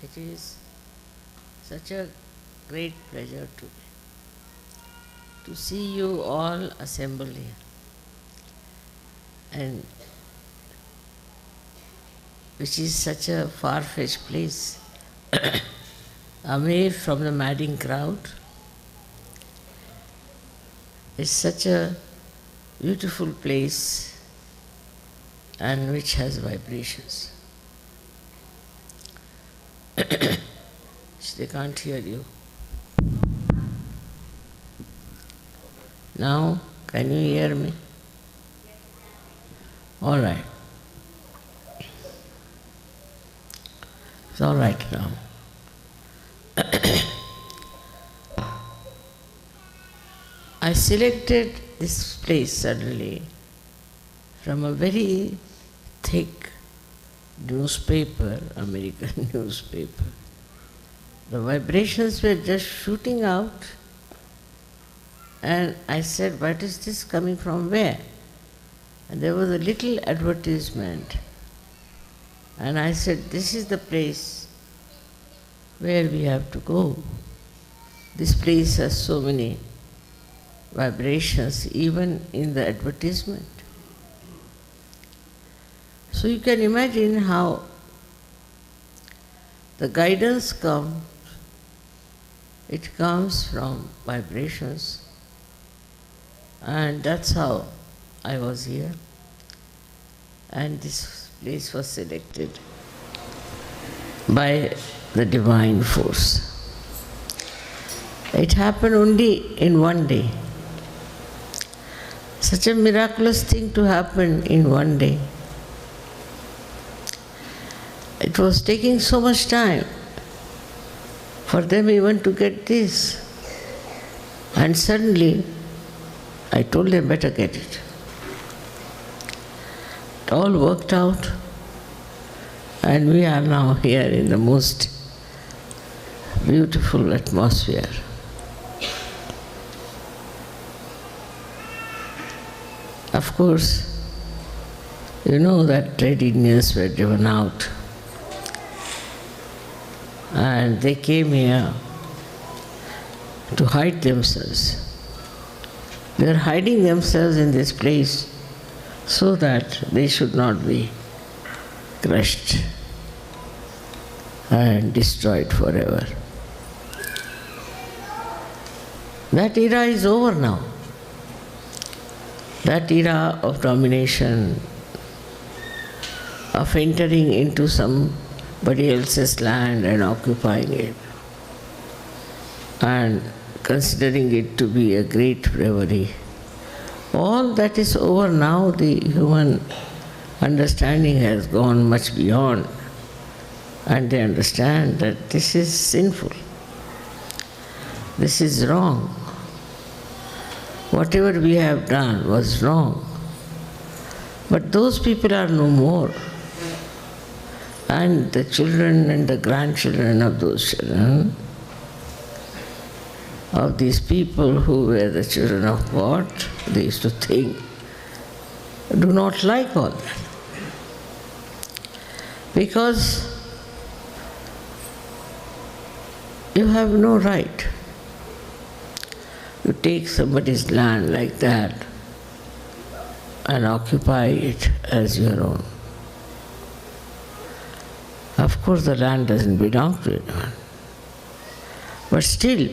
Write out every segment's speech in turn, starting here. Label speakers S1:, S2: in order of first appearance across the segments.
S1: It is such a great pleasure to see you all assembled here, and which is such a far-fetched place, away from the madding crowd. It's such a beautiful place and which has vibrations. They can't hear you. Now, can you hear me? All right. It's all right now. I selected this place suddenly from a very thick newspaper, American newspaper. The vibrations were just shooting out, and I said, what is this coming from where? And there was a little advertisement, and I said, this is the place where we have to go. This place has so many vibrations, even in the advertisement. So you can imagine how the guidance comes. It comes from vibrations, and that's how I was here. And this place was selected by the divine force. It happened only in one day. Such a miraculous thing to happen in one day. It was taking so much time for them even to get this. And suddenly, I told them better get it. It all worked out, and we are now here in the most beautiful atmosphere. Of course, you know that trade unions were driven out, and they came here to hide themselves. They are hiding themselves in this place so that they should not be crushed and destroyed forever. That era is over now. That era of domination, of entering into somebody else's land and occupying it, and considering it to be a great bravery. All that is over now. The human understanding has gone much beyond, and they understand that this is sinful. This is wrong. Whatever we have done was wrong. But those people are no more. And the children and the grandchildren of those children, of these people who were the children of God, they used to think, do not like all that. Because you have no right to take somebody's land like that and occupy it as your own. Of course, the land doesn't belong to anyone. But still,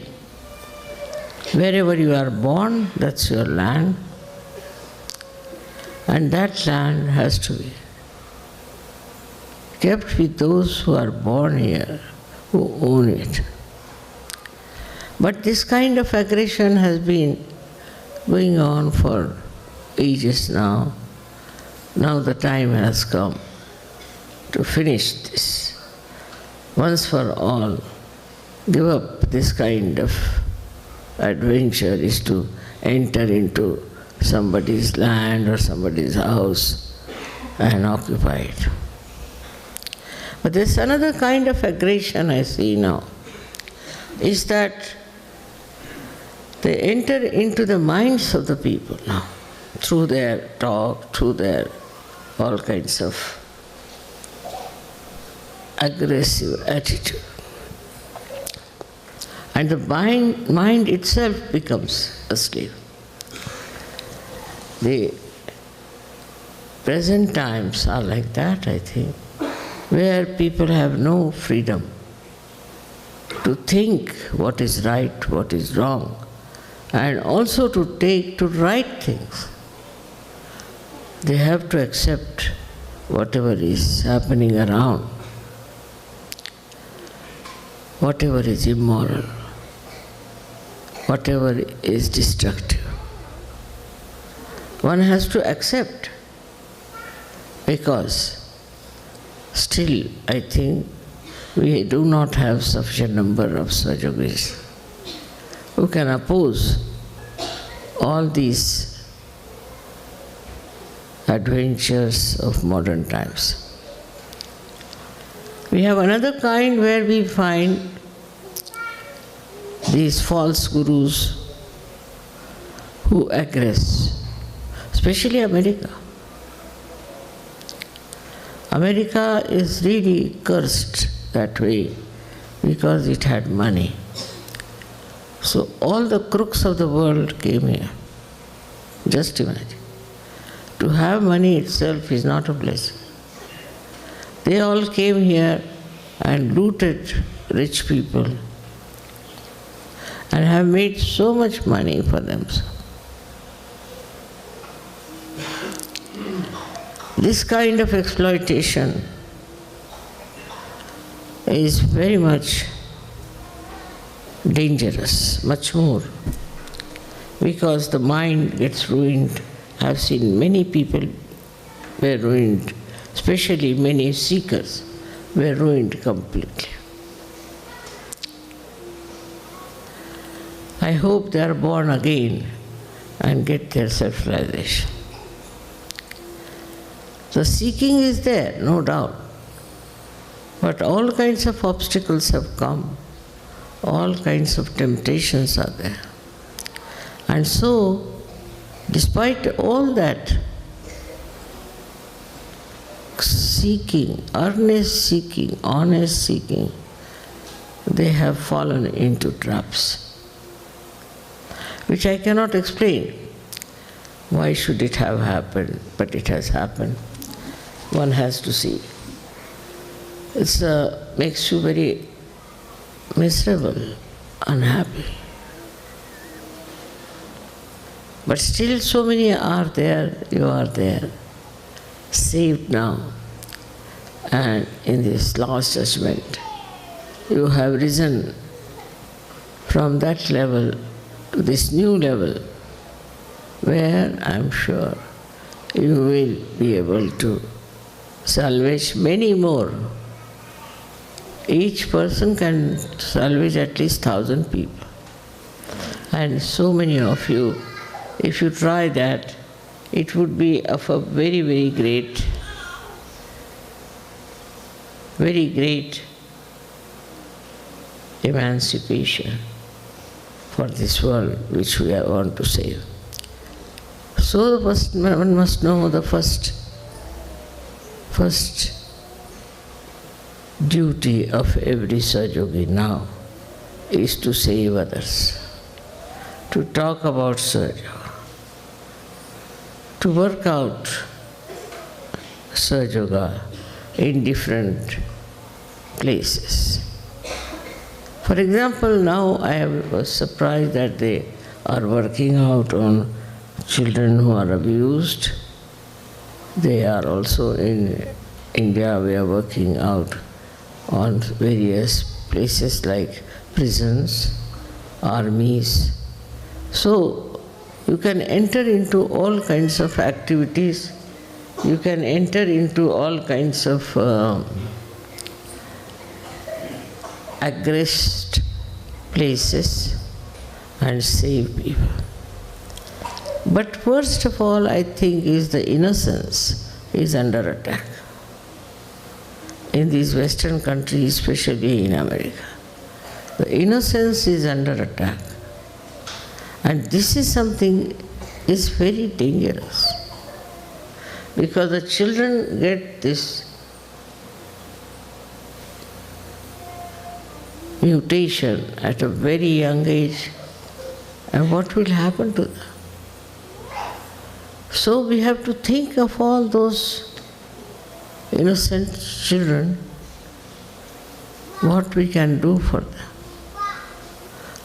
S1: wherever you are born, that's your land. And that land has to be kept with those who are born here, who own it. But this kind of aggression has been going on for ages now. Now the time has come to finish this. Once for all, give up this kind of adventure is to enter into somebody's land or somebody's house and occupy it. But there's another kind of aggression I see now, is that they enter into the minds of the people now, through their talk, through their all kinds of aggressive attitude. And the mind itself becomes a slave. The present times are like that, I think, where people have no freedom to think what is right, what is wrong, and also to right things. They have to accept whatever is happening around, whatever is immoral, whatever is destructive. One has to accept, because still I think we do not have sufficient number of Sahajayogis who can oppose all these adventures of modern times. We have another kind where we find these false gurus who aggress, especially America. America is really cursed that way because it had money. So all the crooks of the world came here. Just imagine. To have money itself is not a blessing. They all came here and looted rich people and have made so much money for themselves. This kind of exploitation is very much dangerous, much more, because the mind gets ruined. I have seen many people were ruined, especially many seekers were ruined completely. I hope they are born again and get their self-realization. The seeking is there, no doubt. But all kinds of obstacles have come. All kinds of temptations are there. And so, despite all that seeking, earnest seeking, honest seeking, they have fallen into traps, which I cannot explain. Why should it have happened? But it has happened. One has to see. It makes you very miserable, unhappy. But still so many are there, you are there, saved now. And in this last judgment, you have risen from that level to this new level, where I am sure you will be able to salvage many more. Each person can salvage at least 1,000 people. And so many of you, if you try that, it would be of a very, very great emancipation for this world which we want to save. So one must know the first duty of every Sahajayogi now is to save others, to talk about Sahajayoga, to work out Sahajayoga in different places. For example, now I was surprised that they are working out on children who are abused. They are also in India, we are working out on various places like prisons, armies. So you can enter into all kinds of activities. You can enter into all kinds of aggressed places and save people. But first of all, I think, is the innocence is under attack. In these Western countries, especially in America, the innocence is under attack. And this is something is very dangerous, because the children get this mutation at a very young age, and what will happen to them? So we have to think of all those innocent children, what we can do for them,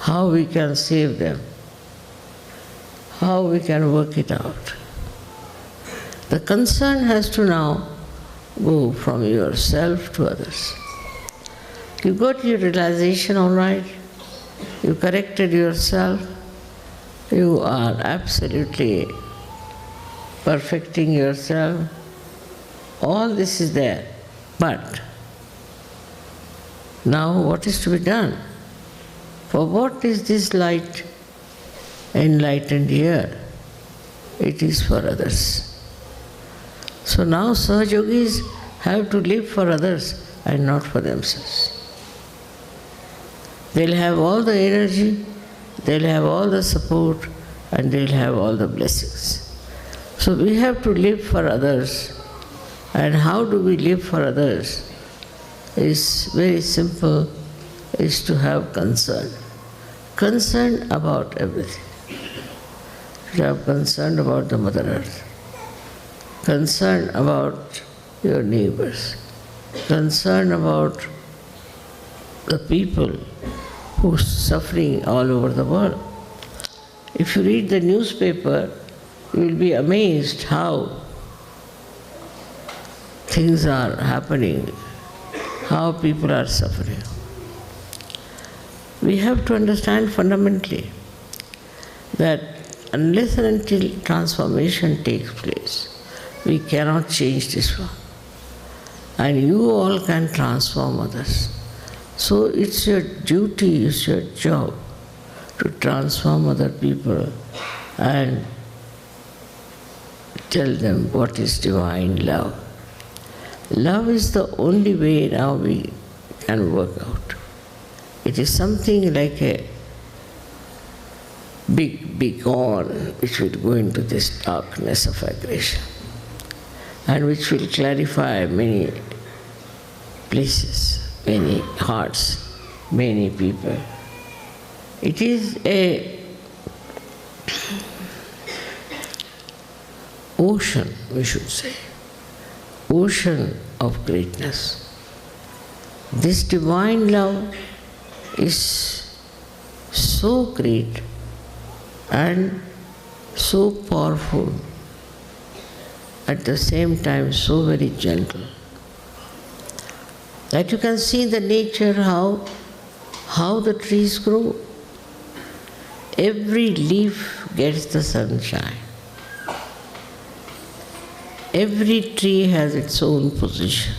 S1: how we can save them, how we can work it out. The concern has to now go from yourself to others. You got your realization all right, you corrected yourself, you are absolutely perfecting yourself, all this is there. But now what is to be done? For what is this light enlightened here? It is for others. So now Sahajyogis have to live for others and not for themselves. They'll have all the energy, they'll have all the support, and they'll have all the blessings. So we have to live for others. And how do we live for others? It's very simple, is to have concern. Concern about everything. To have concern about the Mother Earth. Concern about your neighbors. Concern about the people who are suffering all over the world. If you read the newspaper, you will be amazed how things are happening, how people are suffering. We have to understand fundamentally that unless and until transformation takes place, we cannot change this world. And you all can transform others. So it's your duty, it's your job to transform other people and tell them what is divine love. Love is the only way now we can work out. It is something like a big beacon which will go into this darkness of aggression and which will clarify many places, many hearts, many people. It is a ocean, we should say, ocean of greatness. This divine love is so great and so powerful, at the same time so very gentle, that you can see the nature how the trees grow. Every leaf gets the sunshine. Every tree has its own position.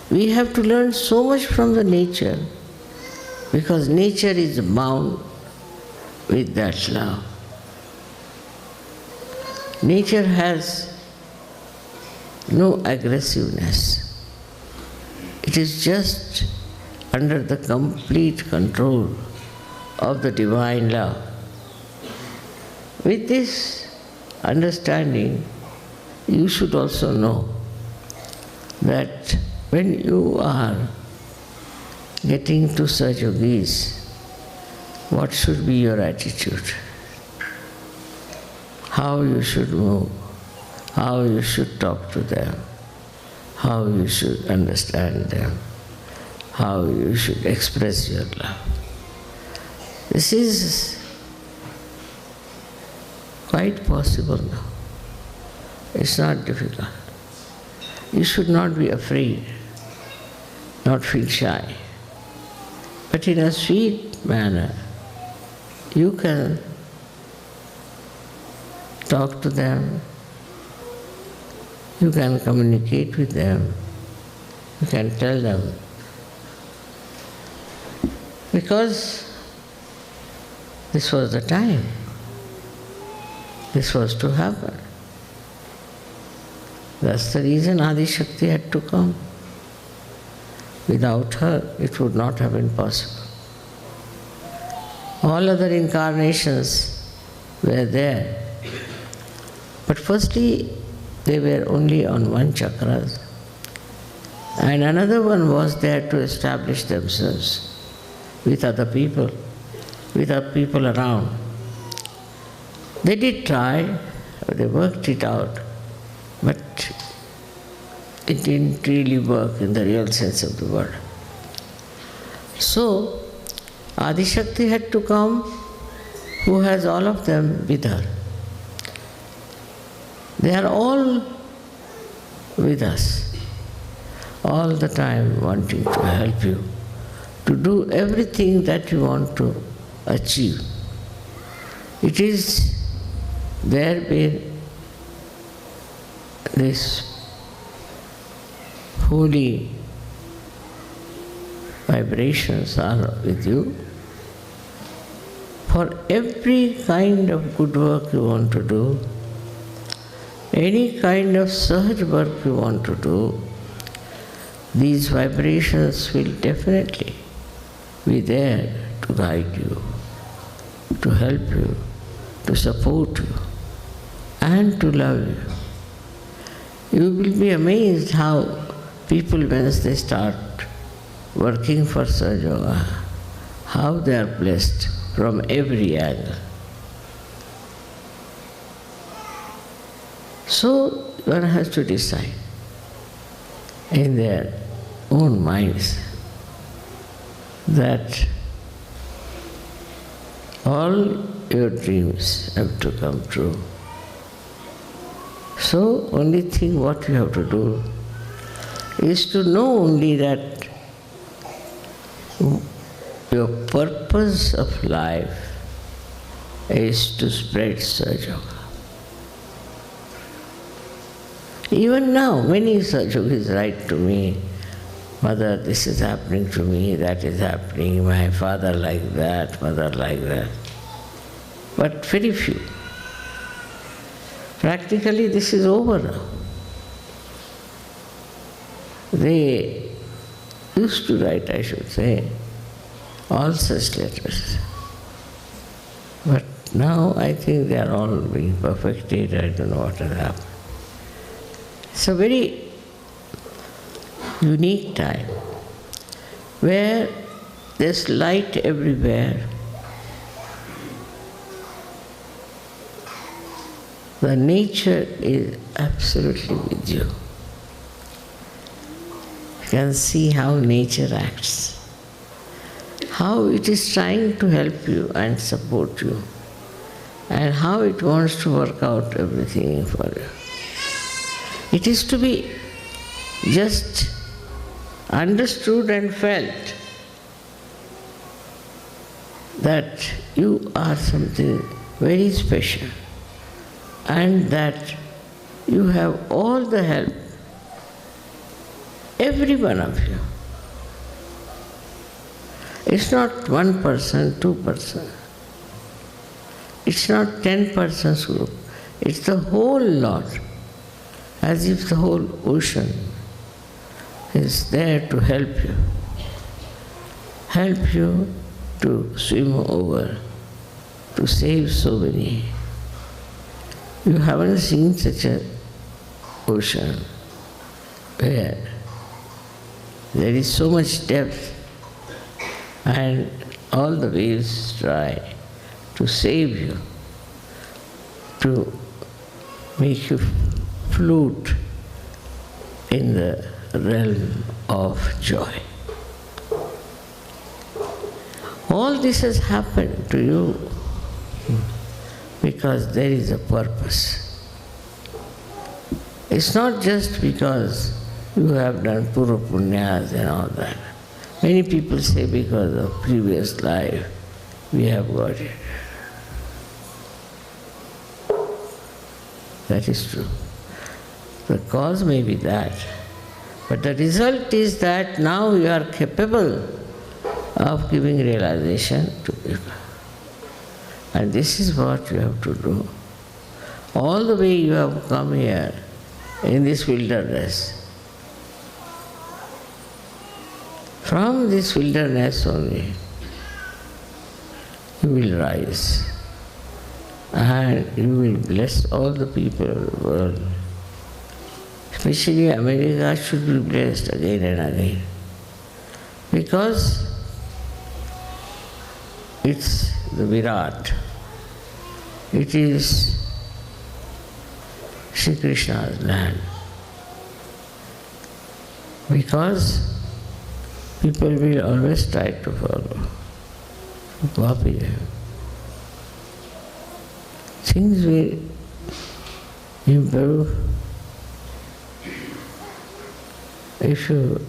S1: We have to learn so much from the nature, because nature is bound with that love. Nature has no aggressiveness. It is just under the complete control of the divine love. With this understanding, you should also know that when you are getting to Sahajyogis, what should be your attitude? How you should move, how you should talk to them, how you should understand them, how you should express your love. This is quite possible now. It's not difficult. You should not be afraid, not feel shy. But in a sweet manner, you can talk to them, you can communicate with them, you can tell them. Because this was the time. This was to happen. That's the reason Adi Shakti had to come. Without her, it would not have been possible. All other incarnations were there. But firstly, they were only on one chakra. And another one was there to establish themselves with other people around. They did try, they worked it out, but it didn't really work in the real sense of the word. So, Adi Shakti had to come, who has all of them with her. They are all with us, all the time wanting to help you, to do everything that you want to achieve. It is there where this holy vibrations are with you for every kind of good work you want to do, any kind of Sahaj work you want to do. These vibrations will definitely be there to guide you, to help you, to support you, and to love you. You will be amazed how people, once they start working for SahajaYoga, how they are blessed from every angle. So one has to decide in their own minds that all your dreams have to come true. So only thing what you have to do is to know only that your purpose of life is to spread SahajaYoga. Even now, many Sahajyogis write to me, Mother, this is happening to me, that is happening, my father like that, mother like that. But very few. Practically this is over now. They used to write, I should say, all such letters. But now I think they are all being perfected, I don't know what has happened. It's a very unique time where there's light everywhere. The nature is absolutely with you. You can see how nature acts, how it is trying to help you and support you, and how it wants to work out everything for you. It is to be just understood and felt that you are something very special and that you have all the help, every one of you. It's not one person, 2 persons. It's not 10 persons group. It's the whole lot, as if the whole ocean is there to help you to swim over, to save so many. You haven't seen such an ocean where there is so much depth and all the waves try to save you, to make you float in the realm of joy. All this has happened to you because there is a purpose. It's not just because you have done pura punyas and all that. Many people say because of previous life we have got it. That is true. The cause may be that, but the result is that now you are capable of giving realization to people. And this is what you have to do. All the way you have come here in this wilderness. From this wilderness only, you will rise and you will bless all the people of the world. especially America, should be blessed again and again. Because it's the Virat. It is Sri Krishna's land. Because people will always try to follow, to copy them. Things will improve if you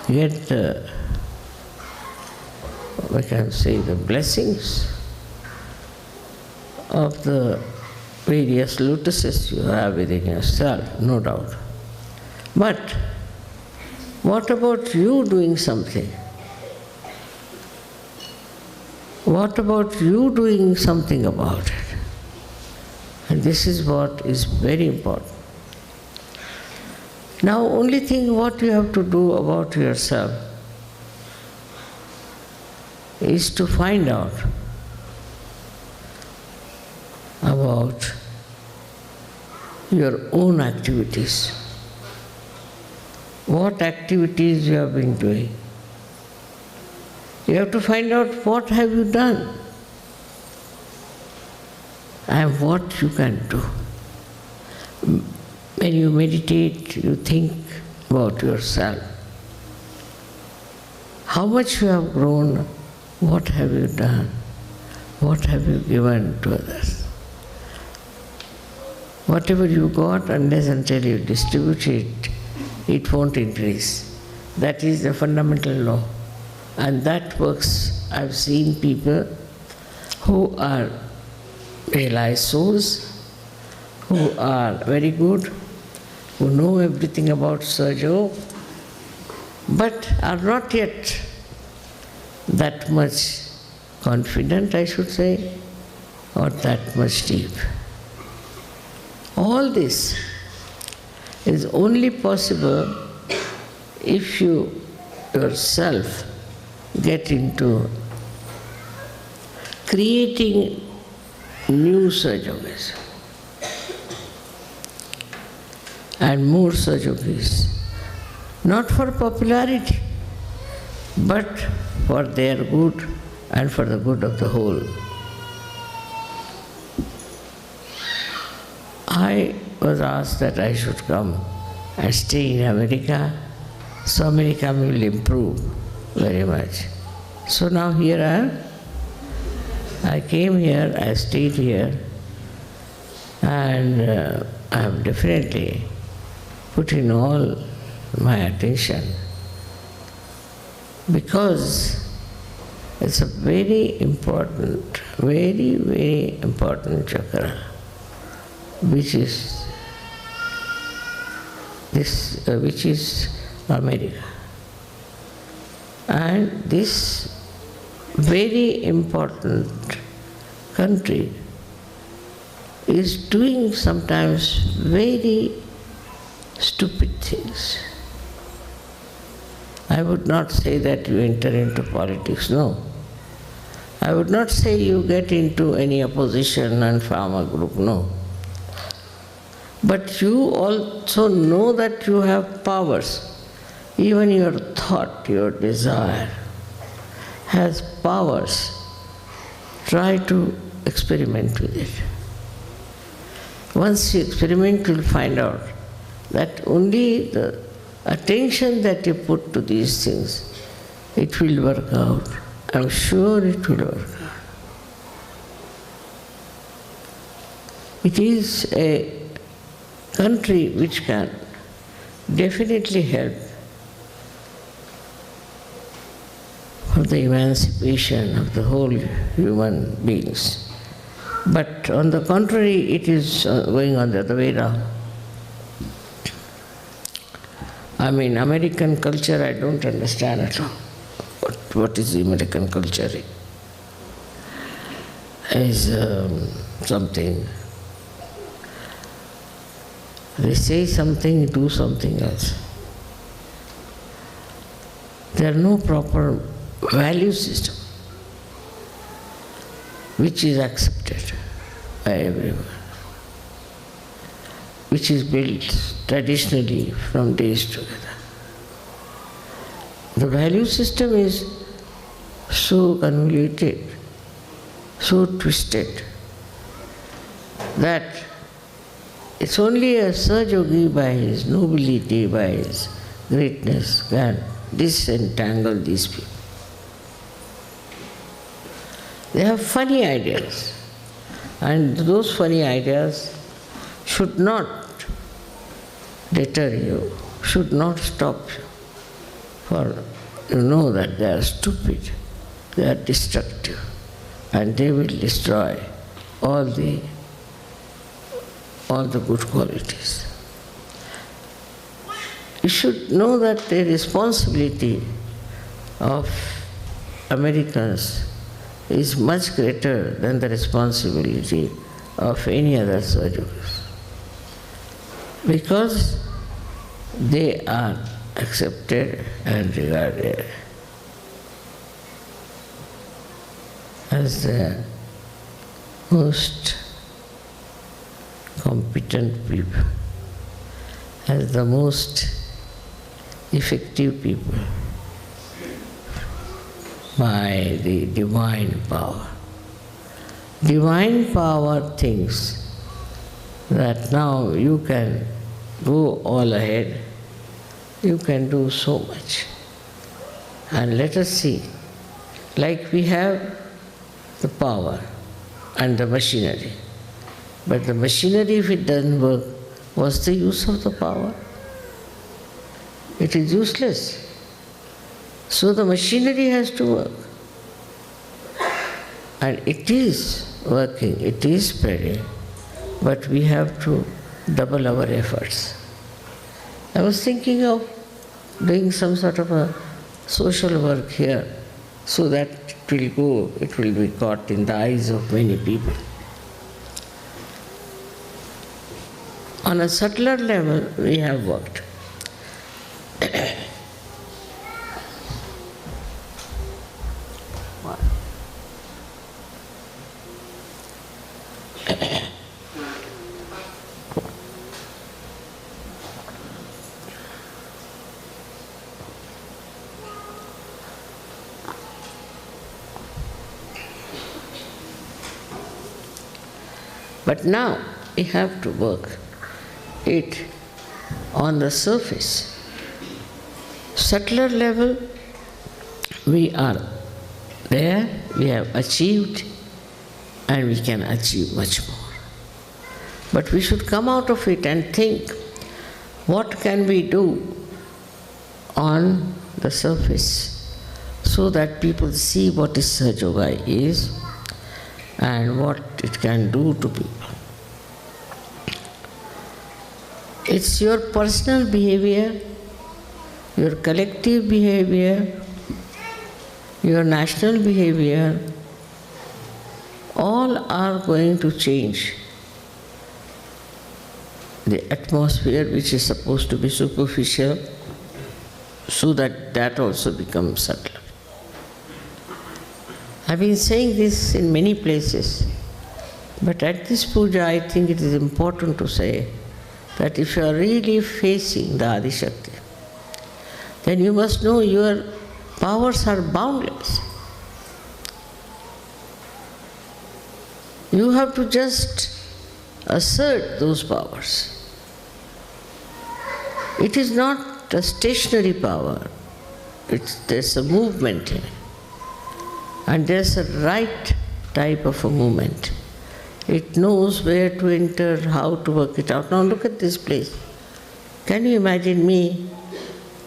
S1: get we can say the blessings of the various lotuses you have within yourself, no doubt. But what about you doing something? What about you doing something about it? And this is what is very important. Now, only thing what you have to do about yourself is to find out about your own activities. What activities you have been doing. You have to find out what have you done and what you can do. When you meditate, you think about yourself. How much you have grown, what have you done, what have you given to others. Whatever you got, unless until you distribute it, it won't increase. That is the fundamental law. And that works. I've seen people who are realized souls, who are very good, who know everything about SahajaYoga, but are not yet that much confident, I should say, or that much deep. All this is only possible if you yourself get into creating new SahajaYogas and more SahajaYogis, not for popularity, but for their good and for the good of the whole. I was asked that I should come and stay in America, so America will improve very much. So now here I am. I came here, I stayed here, and I have definitely put in all my attention because it's a very important, very, very important chakra, which is this, which is America. And this very important country is doing sometimes very stupid things. I would not say that you enter into politics, no. I would not say you get into any opposition and farmer group, no. But you also know that you have powers. Even your thought, your desire has powers. Try to experiment with it. Once you experiment, you'll find out that only the attention that you put to these things, it will work out. I'm sure it will work out. It is a country which can definitely help for the emancipation of the whole human beings. But on the contrary, it is going on the other way around. I mean, American culture, I don't understand at all. What is the American culture? Is something. They say something, do something else. There are no proper value system which is accepted by everyone. which is built traditionally from days together. The value system is so convoluted, so twisted, that it's only a SahajaYogi by his nobility, by his greatness, can disentangle these people. They have funny ideas, and those funny ideas should not deter you, should not stop you, for you know that they are stupid, they are destructive, and they will destroy all the good qualities. You should know that the responsibility of Americans is much greater than the responsibility of any other SahajaYogis, because they are accepted and regarded as the most competent people, as the most effective people by the divine power. Divine power thinks that now you can go all ahead, you can do so much. And let us see, like we have the power and the machinery, but the machinery, if it doesn't work, what's the use of the power? It is useless. So the machinery has to work. And it is working, it is spreading, but we have to double our efforts. I was thinking of doing some sort of a social work here, so that it will be caught in the eyes of many people. On a subtler level, we have worked. But now we have to work it on the surface. Subtler level, we are there, we have achieved, and we can achieve much more. But we should come out of it and think, what can we do on the surface so that people see what is SahajaYoga is and what it can do to people. It's your personal behavior, your collective behavior, your national behavior, all are going to change the atmosphere, which is supposed to be superficial, so that also becomes subtle. I've been saying this in many places, but at this puja I think it is important to say that if you are really facing the Adi Shakti, then you must know your powers are boundless. You have to just assert those powers. It is not a stationary power, there's a movement here. And there's a right type of a movement. It knows where to enter, how to work it out. Now look at this place. Can you imagine me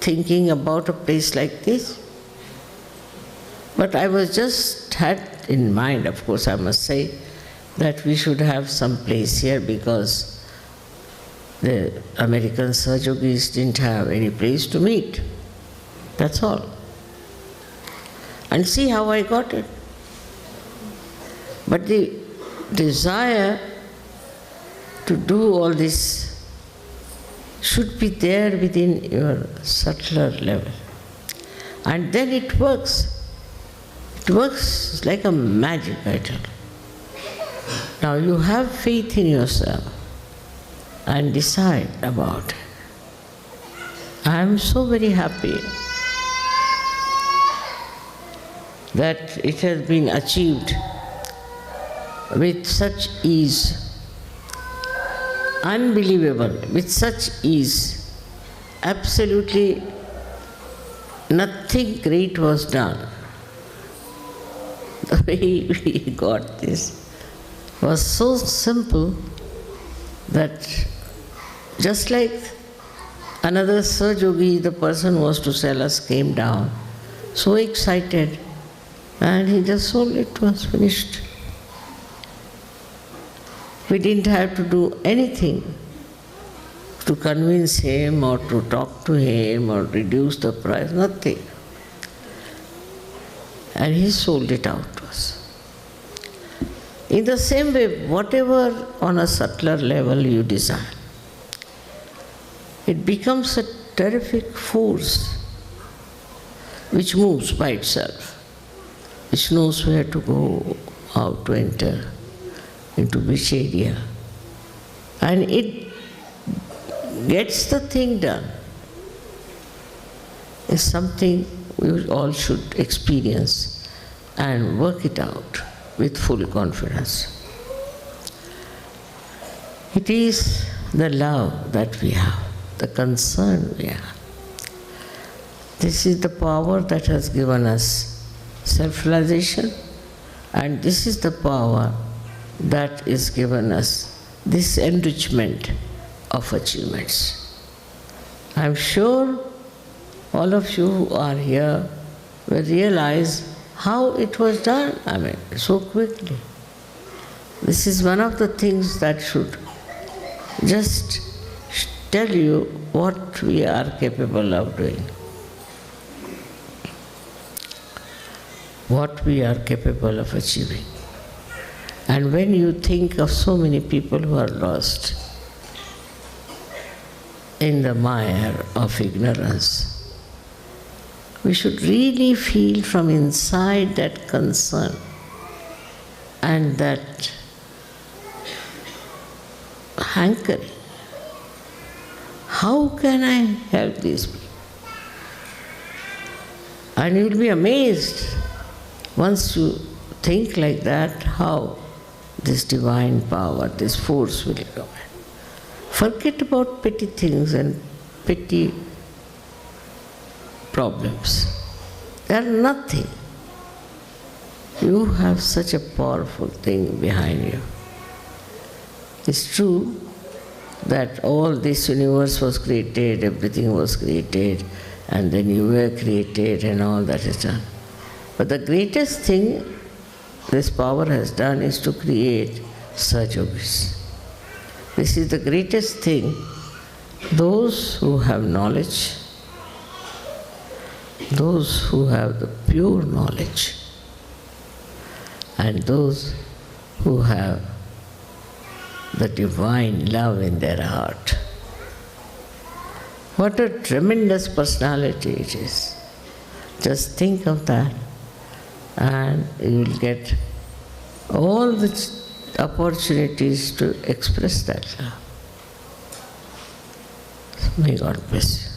S1: thinking about a place like this? But I was just had in mind, of course I must say, that we should have some place here because the American SahajaYogis didn't have any place to meet. That's all. And see how I got it. But the desire to do all this should be there within your subtler level. And then it works. It works like a magic, I tell you. Now you have faith in yourself. and decide about it. I am so very happy that it has been achieved with such ease, unbelievable, with such ease. Absolutely nothing great was done. The way we got this was so simple that just like another SahajaYogi, the person who was to sell us, came down, so excited, and he just sold it to us, finished. We didn't have to do anything to convince him or to talk to him or reduce the price, nothing. And he sold it out to us. In the same way, whatever on a subtler level you desire, it becomes a terrific force which moves by itself, which knows where to go, how to enter, into which area. And it gets the thing done. It's something we all should experience and work it out with full confidence. It is the love that we have, the concern we have. This is the power that has given us self-realization, and this is the power that is given us this enrichment of achievements. I'm sure all of you who are here will realize how it was done, so quickly. This is one of the things that should just tell you what we are capable of doing, what we are capable of achieving. And when you think of so many people who are lost in the mire of ignorance, we should really feel from inside that concern and that hankering. How can I help these people? And you will be amazed once you think like that, how this divine power, this force will come in. Forget about petty things and petty problems. They are nothing. You have such a powerful thing behind you. It's true that all this universe was created, everything was created, and then you were created and all that is done. But the greatest thing this power has done is to create SahajaYogis. This is the greatest thing. Those who have knowledge, those who have the pure knowledge, and those who have the divine love in their heart. What a tremendous personality it is. Just think of that, and you will get all the opportunities to express that love. May God bless you.